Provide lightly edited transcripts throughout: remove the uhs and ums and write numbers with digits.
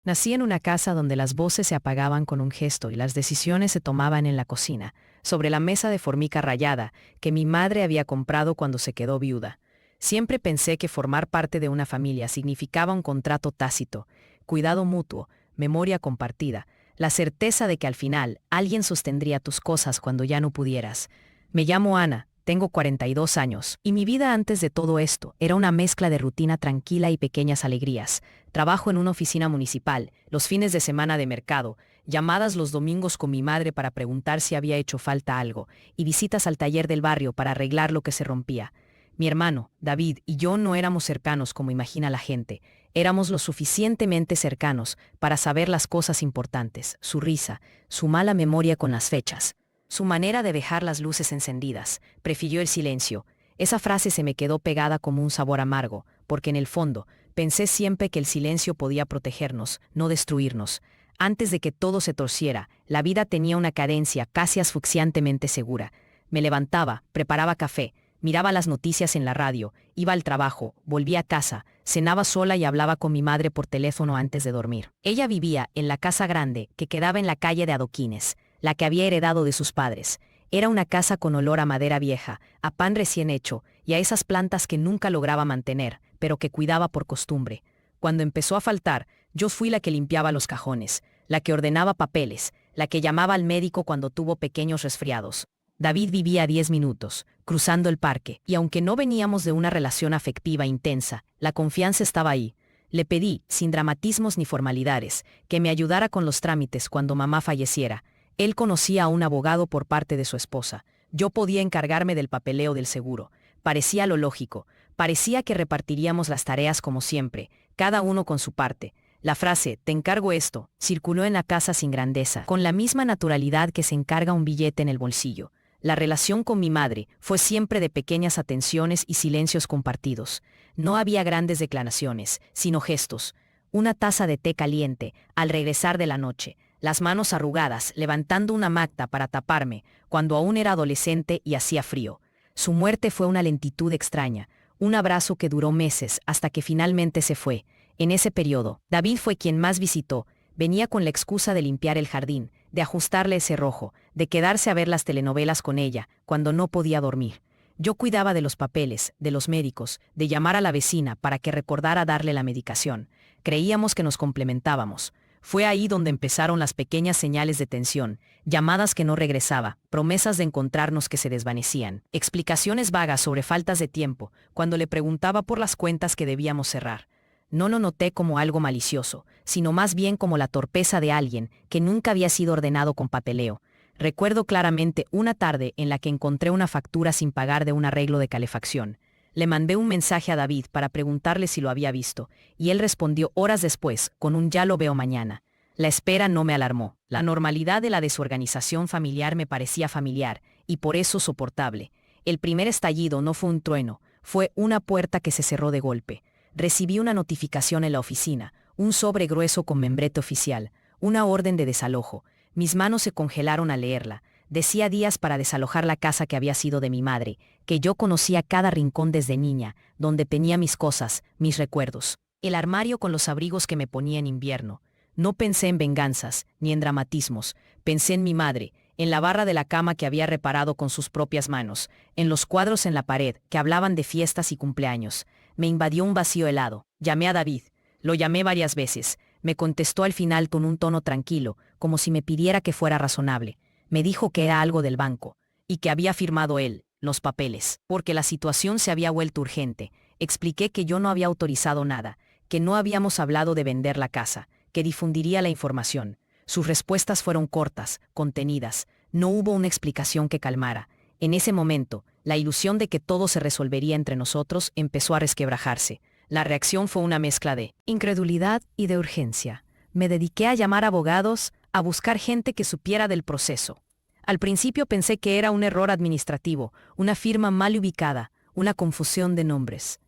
Nací en una casa donde las voces se apagaban con un gesto y las decisiones se tomaban en la cocina, sobre la mesa de formica rayada que mi madre había comprado cuando se quedó viuda. Siempre pensé que formar parte de una familia significaba un contrato tácito, cuidado mutuo, memoria compartida, la certeza de que al final alguien sostendría tus cosas cuando ya no pudieras. Me llamo Ana. Tengo 42 años, y mi vida antes de todo esto era una mezcla de rutina tranquila y pequeñas alegrías. Trabajo en una oficina municipal, los fines de semana de mercado, llamadas los domingos con mi madre para preguntar si había hecho falta algo, y visitas al taller del barrio para arreglar lo que se rompía. Mi hermano, David, y yo no éramos cercanos como imagina la gente. Éramos lo suficientemente cercanos para saber las cosas importantes, su risa, su mala memoria con las fechas. Su manera de dejar las luces encendidas, prefirió el silencio. Esa frase se me quedó pegada como un sabor amargo, porque en el fondo, pensé siempre que el silencio podía protegernos, no destruirnos. Antes de que todo se torciera, la vida tenía una cadencia casi asfixiantemente segura. Me levantaba, preparaba café, miraba las noticias en la radio, iba al trabajo, volvía a casa, cenaba sola y hablaba con mi madre por teléfono antes de dormir. Ella vivía en la casa grande que quedaba en la calle de adoquines, la que había heredado de sus padres. Era una casa con olor a madera vieja, a pan recién hecho y a esas plantas que nunca lograba mantener, pero que cuidaba por costumbre. Cuando empezó a faltar, yo fui la que limpiaba los cajones, la que ordenaba papeles, la que llamaba al médico cuando tuvo pequeños resfriados. David vivía a 10 minutos, cruzando el parque, y aunque no veníamos de una relación afectiva intensa, la confianza estaba ahí. Le pedí, sin dramatismos ni formalidades, que me ayudara con los trámites cuando mamá falleciera. Él conocía a un abogado por parte de su esposa. Yo podía encargarme del papeleo del seguro. Parecía lo lógico. Parecía que repartiríamos las tareas como siempre, cada uno con su parte. La frase, te encargo esto, circuló en la casa sin grandeza, con la misma naturalidad que se encarga un billete en el bolsillo. La relación con mi madre fue siempre de pequeñas atenciones y silencios compartidos. No había grandes declaraciones, sino gestos. Una taza de té caliente, al regresar de la noche, las manos arrugadas, levantando una magta para taparme, cuando aún era adolescente y hacía frío. Su muerte fue una lentitud extraña, un abrazo que duró meses hasta que finalmente se fue. En ese periodo, David fue quien más visitó. Venía con la excusa de limpiar el jardín, de ajustarle ese rojo, de quedarse a ver las telenovelas con ella, cuando no podía dormir. Yo cuidaba de los papeles, de los médicos, de llamar a la vecina para que recordara darle la medicación. Creíamos que nos complementábamos. Fue ahí donde empezaron las pequeñas señales de tensión, llamadas que no regresaba, promesas de encontrarnos que se desvanecían, explicaciones vagas sobre faltas de tiempo, cuando le preguntaba por las cuentas que debíamos cerrar. No lo noté como algo malicioso, sino más bien como la torpeza de alguien que nunca había sido ordenado con papeleo. Recuerdo claramente una tarde en la que encontré una factura sin pagar de un arreglo de calefacción. Le mandé un mensaje a David para preguntarle si lo había visto, y él respondió horas después, con un ya lo veo mañana. La espera no me alarmó. La normalidad de la desorganización familiar me parecía familiar, y por eso soportable. El primer estallido no fue un trueno, fue una puerta que se cerró de golpe. Recibí una notificación en la oficina, un sobre grueso con membrete oficial, una orden de desalojo. Mis manos se congelaron al leerla. Decía días para desalojar la casa que había sido de mi madre, que yo conocía cada rincón desde niña, donde tenía mis cosas, mis recuerdos. El armario con los abrigos que me ponía en invierno. No pensé en venganzas, ni en dramatismos. Pensé en mi madre, en la barra de la cama que había reparado con sus propias manos, en los cuadros en la pared que hablaban de fiestas y cumpleaños. Me invadió un vacío helado. Llamé a David. Lo llamé varias veces. Me contestó al final con un tono tranquilo, como si me pidiera que fuera razonable. Me dijo que era algo del banco, y que había firmado él los papeles, porque la situación se había vuelto urgente. Expliqué que yo no había autorizado nada, que no habíamos hablado de vender la casa, que difundiría la información. Sus respuestas fueron cortas, contenidas. No hubo una explicación que calmara. En ese momento, la ilusión de que todo se resolvería entre nosotros empezó a resquebrajarse. La reacción fue una mezcla de incredulidad y de urgencia. Me dediqué a llamar abogados, a buscar gente que supiera del proceso. Al principio pensé que era un error administrativo, una firma mal ubicada, una confusión de nombres.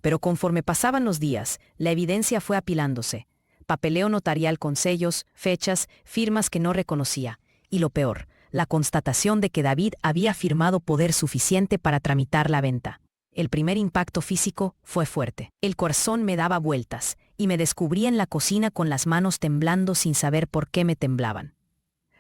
Pero conforme pasaban los días, la evidencia fue apilándose. Papeleo notarial con sellos, fechas, firmas que no reconocía. Y lo peor, la constatación de que David había firmado poder suficiente para tramitar la venta. El primer impacto físico fue fuerte. El corazón me daba vueltas. y me descubrí en la cocina con las manos temblando sin saber por qué me temblaban.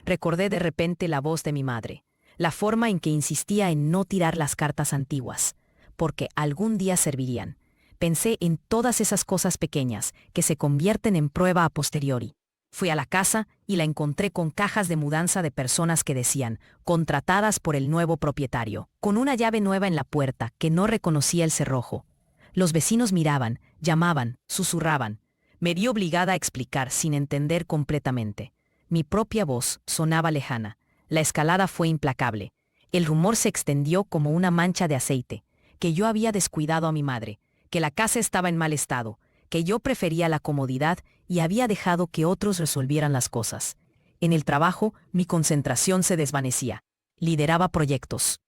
Recordé de repente la voz de mi madre, la forma en que insistía en no tirar las cartas antiguas, porque algún día servirían. Pensé en todas esas cosas pequeñas que se convierten en prueba a posteriori. Fui a la casa y la encontré con cajas de mudanza de personas que decían, contratadas por el nuevo propietario, con una llave nueva en la puerta que no reconocía el cerrojo. Los vecinos miraban, llamaban, susurraban. Me vi obligada a explicar sin entender completamente. Mi propia voz sonaba lejana. La escalada fue implacable. El rumor se extendió como una mancha de aceite, que yo había descuidado a mi madre, que la casa estaba en mal estado, que yo prefería la comodidad y había dejado que otros resolvieran las cosas. En el trabajo, mi concentración se desvanecía. Lideraba proyectos.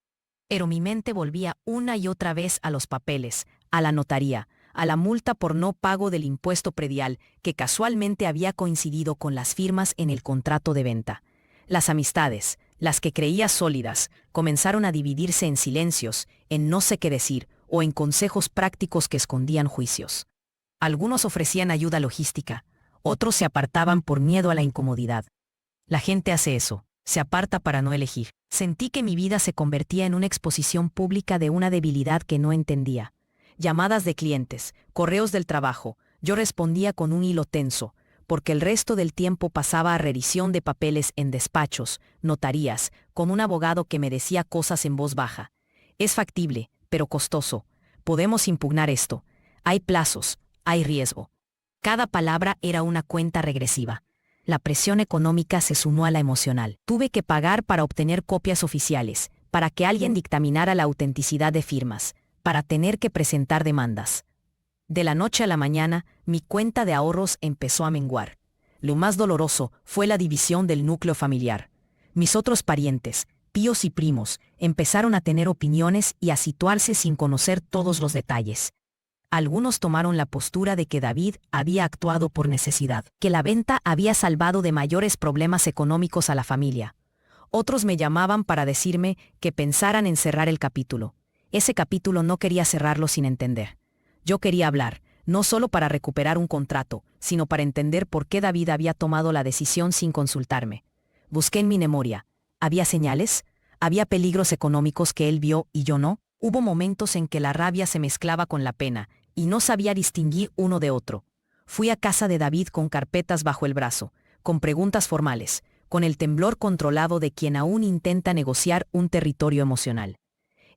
Pero mi mente volvía una y otra vez a los papeles, a la notaría, a la multa por no pago del impuesto predial que casualmente había coincidido con las firmas en el contrato de venta. Las amistades, las que creía sólidas, comenzaron a dividirse en silencios, en no sé qué decir o en consejos prácticos que escondían juicios. Algunos ofrecían ayuda logística, otros se apartaban por miedo a la incomodidad. La gente hace eso, se aparta para no elegir. Sentí que mi vida se convertía en una exposición pública de una debilidad que no entendía. Llamadas de clientes, correos del trabajo, yo respondía con un hilo tenso, porque el resto del tiempo pasaba a revisión de papeles en despachos, notarías, con un abogado que me decía cosas en voz baja. Es factible, pero costoso. Podemos impugnar esto. Hay plazos, hay riesgo. Cada palabra era una cuenta regresiva. La presión económica se sumó a la emocional. Tuve que pagar para obtener copias oficiales, para que alguien dictaminara la autenticidad de firmas, para tener que presentar demandas. De la noche a la mañana, mi cuenta de ahorros empezó a menguar. Lo más doloroso fue la división del núcleo familiar. Mis otros parientes, tíos y primos, empezaron a tener opiniones y a situarse sin conocer todos los detalles. Algunos tomaron la postura de que David había actuado por necesidad, que la venta había salvado de mayores problemas económicos a la familia. Otros me llamaban para decirme que pensaran en cerrar el capítulo. Ese capítulo no quería cerrarlo sin entender. Yo quería hablar, no solo para recuperar un contrato, sino para entender por qué David había tomado la decisión sin consultarme. Busqué en mi memoria. ¿Había señales? ¿Había peligros económicos que él vio y yo no? Hubo momentos en que la rabia se mezclaba con la pena, y no sabía distinguir uno de otro. Fui a casa de David con carpetas bajo el brazo, con preguntas formales, con el temblor controlado de quien aún intenta negociar un territorio emocional.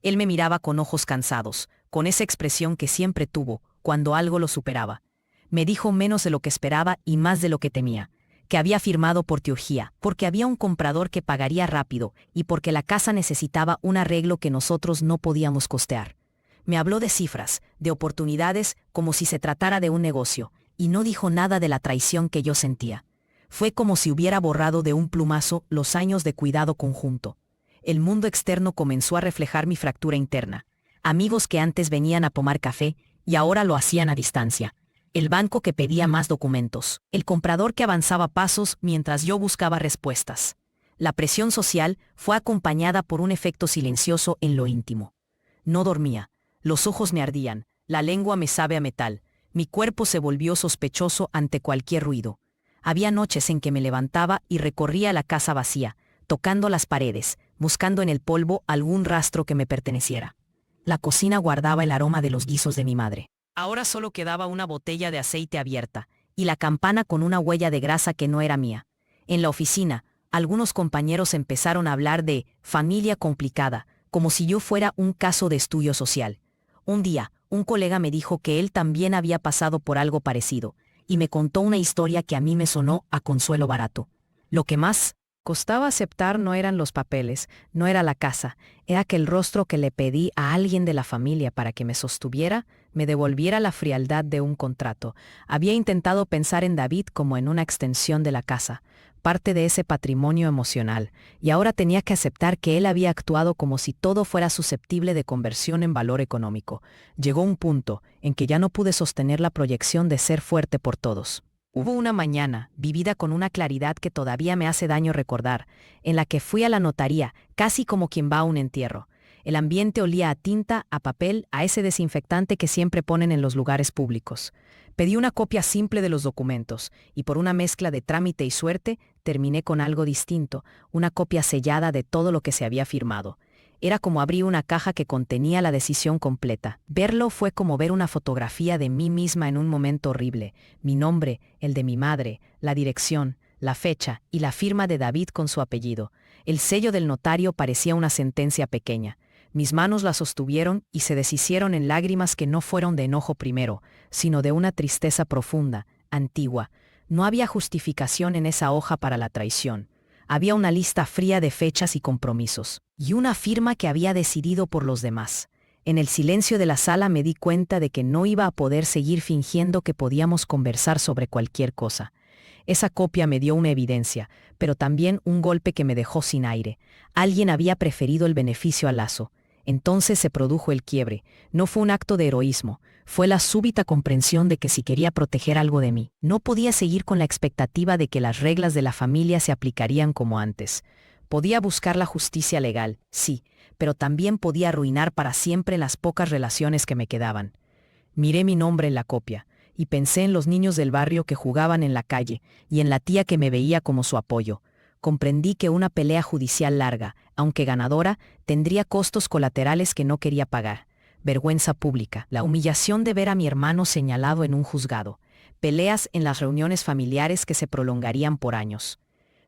Él me miraba con ojos cansados, con esa expresión que siempre tuvo cuando algo lo superaba. Me dijo menos de lo que esperaba y más de lo que temía, que había firmado por teología, porque había un comprador que pagaría rápido y porque la casa necesitaba un arreglo que nosotros no podíamos costear. Me habló de cifras, de oportunidades, como si se tratara de un negocio, y no dijo nada de la traición que yo sentía. Fue como si hubiera borrado de un plumazo los años de cuidado conjunto. El mundo externo comenzó a reflejar mi fractura interna. Amigos que antes venían a tomar café y ahora lo hacían a distancia. El banco que pedía más documentos. El comprador que avanzaba pasos mientras yo buscaba respuestas. La presión social fue acompañada por un efecto silencioso en lo íntimo. No dormía. Los ojos me ardían. La lengua me sabe a metal. Mi cuerpo se volvió sospechoso ante cualquier ruido. Había noches en que me levantaba y recorría la casa vacía, tocando las paredes, buscando en el polvo algún rastro que me perteneciera. La cocina guardaba el aroma de los guisos de mi madre. Ahora solo quedaba una botella de aceite abierta, y la campana con una huella de grasa que no era mía. En la oficina, algunos compañeros empezaron a hablar de familia complicada, como si yo fuera un caso de estudio social. Un día, un colega me dijo que él también había pasado por algo parecido, y me contó una historia que a mí me sonó a consuelo barato. Lo que más costaba aceptar no eran los papeles, no era la casa, era aquel rostro que le pedí a alguien de la familia para que me sostuviera, me devolviera la frialdad de un contrato. Había intentado pensar en David como en una extensión de la casa, parte de ese patrimonio emocional, y ahora tenía que aceptar que él había actuado como si todo fuera susceptible de conversión en valor económico. Llegó un punto en que ya no pude sostener la proyección de ser fuerte por todos. Hubo una mañana, vivida con una claridad que todavía me hace daño recordar, en la que fui a la notaría, casi como quien va a un entierro. El ambiente olía a tinta, a papel, a ese desinfectante que siempre ponen en los lugares públicos. Pedí una copia simple de los documentos, y por una mezcla de trámite y suerte, terminé con algo distinto, una copia sellada de todo lo que se había firmado. Era como abrir una caja que contenía la decisión completa. Verlo fue como ver una fotografía de mí misma en un momento horrible. Mi nombre, el de mi madre, la dirección, la fecha y la firma de David con su apellido. El sello del notario parecía una sentencia pequeña. Mis manos la sostuvieron y se deshicieron en lágrimas que no fueron de enojo primero, sino de una tristeza profunda, antigua. No había justificación en esa hoja para la traición. Había una lista fría de fechas y compromisos, y una firma que había decidido por los demás. En el silencio de la sala me di cuenta de que no iba a poder seguir fingiendo que podíamos conversar sobre cualquier cosa. Esa copia me dio una evidencia, pero también un golpe que me dejó sin aire. Alguien había preferido el beneficio al lazo. Entonces se produjo el quiebre. No fue un acto de heroísmo, fue la súbita comprensión de que si quería proteger algo de mí, no podía seguir con la expectativa de que las reglas de la familia se aplicarían como antes. Podía buscar la justicia legal, sí, pero también podía arruinar para siempre las pocas relaciones que me quedaban. Miré mi nombre en la copia, y pensé en los niños del barrio que jugaban en la calle, y en la tía que me veía como su apoyo. Comprendí que una pelea judicial larga, aunque ganadora, tendría costos colaterales que no quería pagar. Vergüenza pública, la humillación de ver a mi hermano señalado en un juzgado, peleas en las reuniones familiares que se prolongarían por años.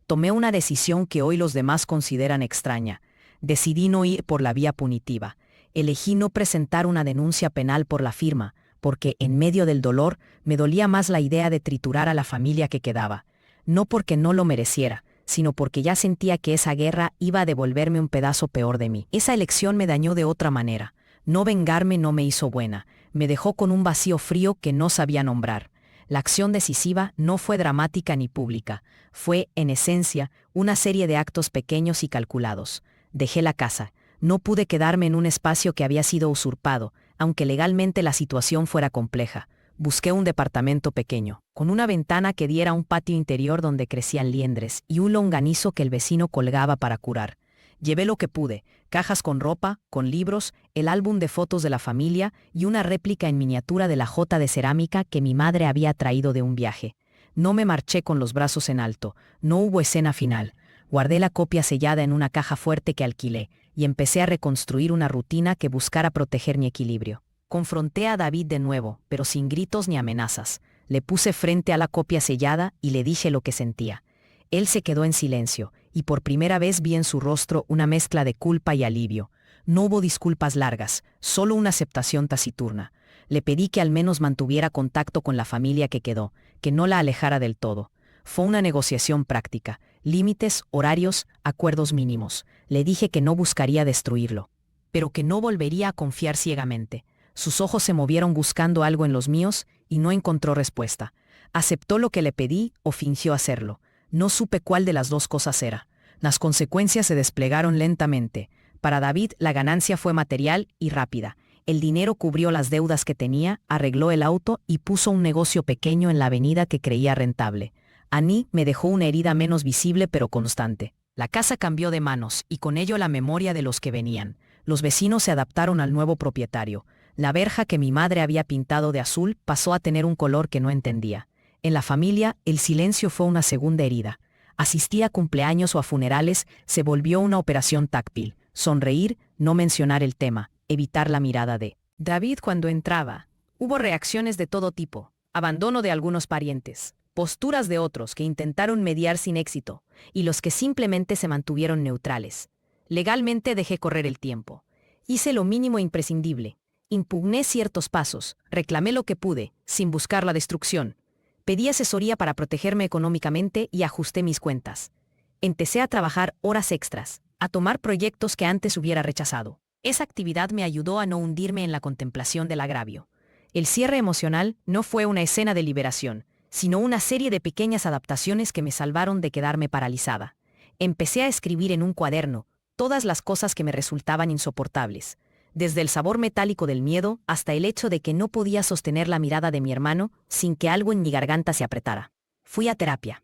Tomé una decisión que hoy los demás consideran extraña. Decidí no ir por la vía punitiva. Elegí no presentar una denuncia penal por la firma, porque, en medio del dolor, me dolía más la idea de triturar a la familia que quedaba. No porque no lo mereciera, sino porque ya sentía que esa guerra iba a devolverme un pedazo peor de mí. Esa elección me dañó de otra manera. No vengarme no me hizo buena, me dejó con un vacío frío que no sabía nombrar. La acción decisiva no fue dramática ni pública, fue, en esencia, una serie de actos pequeños y calculados. Dejé la casa, no pude quedarme en un espacio que había sido usurpado, aunque legalmente la situación fuera compleja. Busqué un departamento pequeño, con una ventana que diera a un patio interior donde crecían liendres y un longanizo que el vecino colgaba para curar. Llevé lo que pude, cajas con ropa, con libros, el álbum de fotos de la familia y una réplica en miniatura de la jota de cerámica que mi madre había traído de un viaje. No me marché con los brazos en alto, no hubo escena final. Guardé la copia sellada en una caja fuerte que alquilé y empecé a reconstruir una rutina que buscara proteger mi equilibrio. Confronté a David de nuevo, pero sin gritos ni amenazas. Le puse frente a la copia sellada y le dije lo que sentía. Él se quedó en silencio, y por primera vez vi en su rostro una mezcla de culpa y alivio. No hubo disculpas largas, solo una aceptación taciturna. Le pedí que al menos mantuviera contacto con la familia que quedó, que no la alejara del todo. Fue una negociación práctica, límites, horarios, acuerdos mínimos. Le dije que no buscaría destruirlo, pero que no volvería a confiar ciegamente. Sus ojos se movieron buscando algo en los míos y no encontró respuesta. Aceptó lo que le pedí o fingió hacerlo. No supe cuál de las dos cosas era. Las consecuencias se desplegaron lentamente. Para David la ganancia fue material y rápida. El dinero cubrió las deudas que tenía, arregló el auto y puso un negocio pequeño en la avenida que creía rentable. Annie me dejó una herida menos visible pero constante. La casa cambió de manos y con ello la memoria de los que venían. Los vecinos se adaptaron al nuevo propietario. La verja que mi madre había pintado de azul pasó a tener un color que no entendía. En la familia, el silencio fue una segunda herida. Asistir a cumpleaños o a funerales se volvió una operación táctil. Sonreír, no mencionar el tema, evitar la mirada de David cuando entraba. Hubo reacciones de todo tipo, abandono de algunos parientes, posturas de otros que intentaron mediar sin éxito, y los que simplemente se mantuvieron neutrales. Legalmente dejé correr el tiempo. Hice lo mínimo imprescindible. Impugné ciertos pasos, reclamé lo que pude, sin buscar la destrucción. Pedí asesoría para protegerme económicamente y ajusté mis cuentas. Empecé a trabajar horas extras, a tomar proyectos que antes hubiera rechazado. Esa actividad me ayudó a no hundirme en la contemplación del agravio. El cierre emocional no fue una escena de liberación, sino una serie de pequeñas adaptaciones que me salvaron de quedarme paralizada. Empecé a escribir en un cuaderno todas las cosas que me resultaban insoportables, desde el sabor metálico del miedo hasta el hecho de que no podía sostener la mirada de mi hermano sin que algo en mi garganta se apretara. Fui a terapia.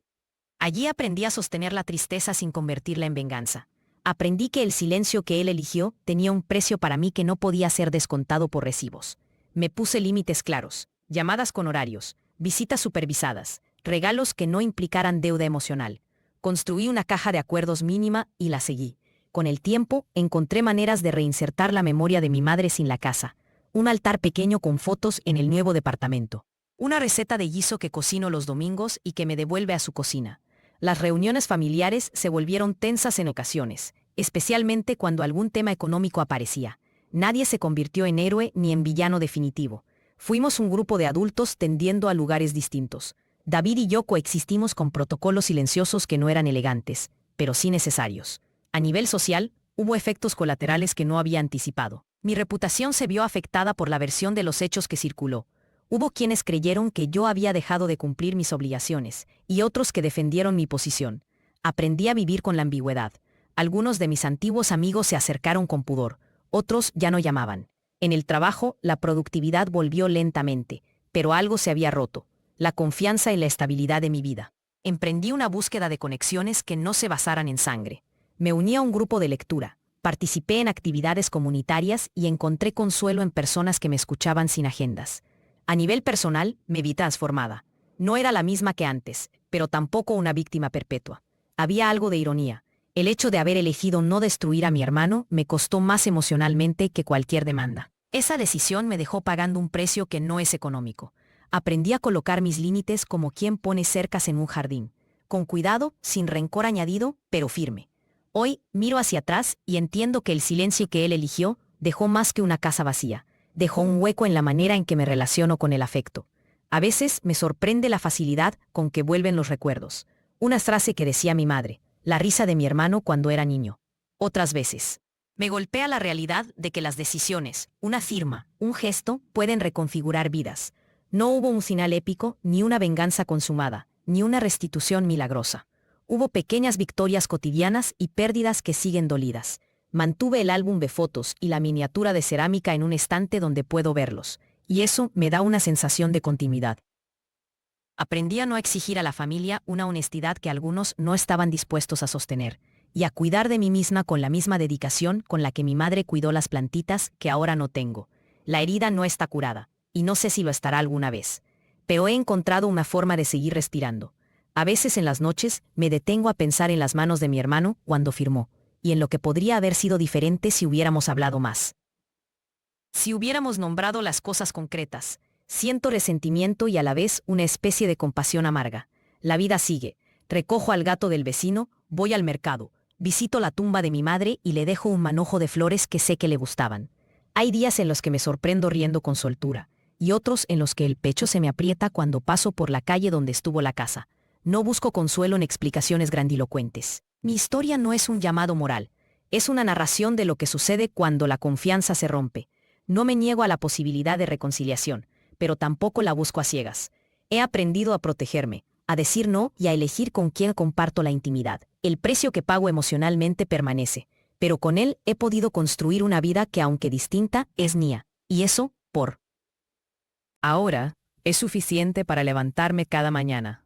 Allí aprendí a sostener la tristeza sin convertirla en venganza. Aprendí que el silencio que él eligió tenía un precio para mí que no podía ser descontado por recibos. Me puse límites claros, llamadas con horarios, visitas supervisadas, regalos que no implicaran deuda emocional. Construí una caja de acuerdos mínima y la seguí. Con el tiempo, encontré maneras de reinsertar la memoria de mi madre sin la casa. Un altar pequeño con fotos en el nuevo departamento. Una receta de guiso que cocino los domingos y que me devuelve a su cocina. Las reuniones familiares se volvieron tensas en ocasiones, especialmente cuando algún tema económico aparecía. Nadie se convirtió en héroe ni en villano definitivo. Fuimos un grupo de adultos tendiendo a lugares distintos. David y yo coexistimos con protocolos silenciosos que no eran elegantes, pero sí necesarios. A nivel social, hubo efectos colaterales que no había anticipado. Mi reputación se vio afectada por la versión de los hechos que circuló. Hubo quienes creyeron que yo había dejado de cumplir mis obligaciones, y otros que defendieron mi posición. Aprendí a vivir con la ambigüedad. Algunos de mis antiguos amigos se acercaron con pudor, otros ya no llamaban. En el trabajo, la productividad volvió lentamente, pero algo se había roto: la confianza en la estabilidad de mi vida. Emprendí una búsqueda de conexiones que no se basaran en sangre. Me uní a un grupo de lectura, participé en actividades comunitarias y encontré consuelo en personas que me escuchaban sin agendas. A nivel personal, me vi transformada. No era la misma que antes, pero tampoco una víctima perpetua. Había algo de ironía. El hecho de haber elegido no destruir a mi hermano me costó más emocionalmente que cualquier demanda. Esa decisión me dejó pagando un precio que no es económico. Aprendí a colocar mis límites como quien pone cercas en un jardín. Con cuidado, sin rencor añadido, pero firme. Hoy miro hacia atrás y entiendo que el silencio que él eligió dejó más que una casa vacía. Dejó un hueco en la manera en que me relaciono con el afecto. A veces me sorprende la facilidad con que vuelven los recuerdos. Una frase que decía mi madre: la risa de mi hermano cuando era niño. Otras veces, me golpea la realidad de que las decisiones, una firma, un gesto, pueden reconfigurar vidas. No hubo un final épico, ni una venganza consumada, ni una restitución milagrosa. Hubo pequeñas victorias cotidianas y pérdidas que siguen dolidas. Mantuve el álbum de fotos y la miniatura de cerámica en un estante donde puedo verlos, y eso me da una sensación de continuidad. Aprendí a no exigir a la familia una honestidad que algunos no estaban dispuestos a sostener, y a cuidar de mí misma con la misma dedicación con la que mi madre cuidó las plantitas que ahora no tengo. La herida no está curada, y no sé si lo estará alguna vez, pero he encontrado una forma de seguir respirando. A veces en las noches me detengo a pensar en las manos de mi hermano cuando firmó, y en lo que podría haber sido diferente si hubiéramos hablado más. Si hubiéramos nombrado las cosas concretas. Siento resentimiento y a la vez una especie de compasión amarga. La vida sigue. Recojo al gato del vecino, voy al mercado, visito la tumba de mi madre y le dejo un manojo de flores que sé que le gustaban. Hay días en los que me sorprendo riendo con soltura, y otros en los que el pecho se me aprieta cuando paso por la calle donde estuvo la casa. No busco consuelo en explicaciones grandilocuentes. Mi historia no es un llamado moral, es una narración de lo que sucede cuando la confianza se rompe. No me niego a la posibilidad de reconciliación, pero tampoco la busco a ciegas. He aprendido a protegerme, a decir no y a elegir con quién comparto la intimidad. El precio que pago emocionalmente permanece, pero con él he podido construir una vida que, aunque distinta, es mía. Y eso, por ahora, es suficiente para levantarme cada mañana.